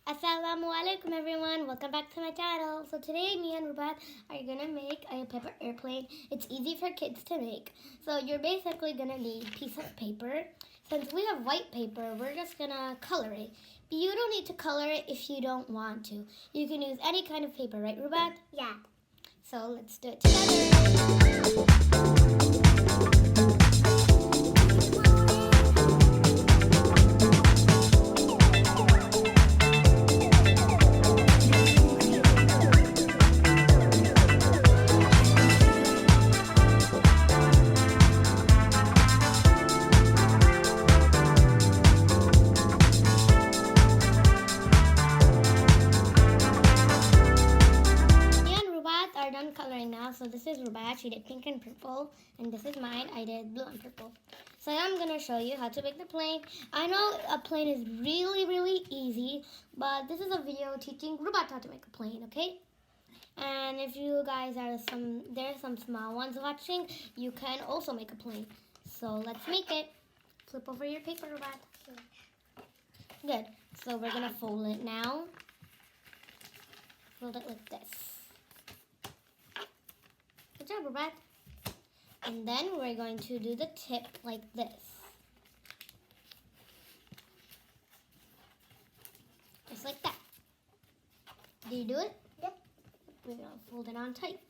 Assalamualaikum everyone, welcome back to my channel. So today me and Rubayath are gonna make a paper airplane. It's easy for kids to make. So you're basically gonna need a piece of paper. Since we have white paper, we're just gonna color it. But you don't need to color it if you don't want to. You can use any kind of paper, right Rubayath? Yeah. So let's do it together. Are done coloring now. So this is Rubayath, she did pink and purple, and this is mine, I did blue and purple. So I'm gonna show you how to make the plane. I know a plane is really easy, but this is a video teaching Rubayath how to make a plane, okay? And if you guys are there's some small ones watching, you can also make a plane. So let's make it. Flip over your paper, Rubayath. Good. So we're gonna fold it now. Fold it like this. Good job, Rubayath. And then we're going to do the tip like this. Just like that. Do you do it? Yep. We're going to fold it on tight.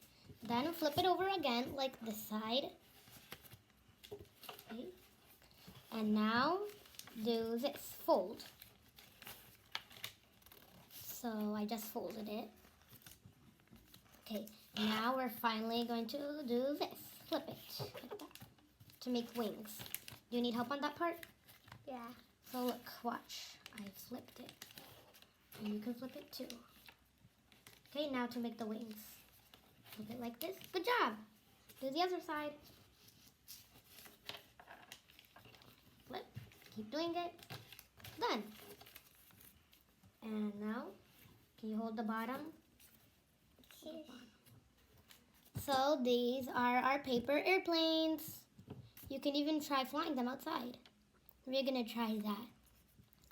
Then flip it over again like this side. Okay. And now do this, fold. So I just folded it. Okay. Now we're finally going to do this. Flip it like that to make wings. Do you need help on that part? Yeah. So look, watch. I flipped it. And you can flip it too. Okay, now to make the wings. Flip it like this. Good job. Do the other side. Flip. Keep doing it. Done. And now, can you hold the bottom? Okay. So these are our paper airplanes. You can even try flying them outside. We're gonna try that.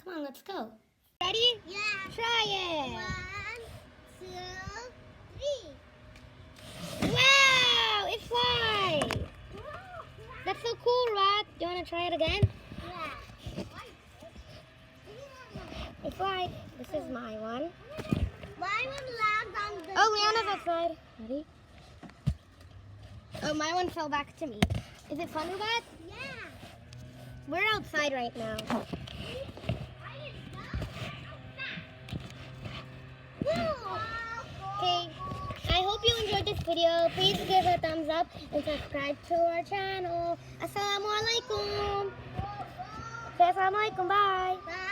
Come on, let's go. Ready? Yeah. Try it. 1, 2, 3. Wow, it flies. That's so cool, Rubayath. Do you wanna try it again? Yeah. It flies. This is my one. Why would land on the Oh, Leanna's outside. Ready? Oh, my one fell back to me. Is it fun, Rubayath? Yeah. We're outside right now. Okay, I hope you enjoyed this video. Please give a thumbs up and subscribe to our channel. Assalamualaikum. Say assalamualaikum. Bye. Bye.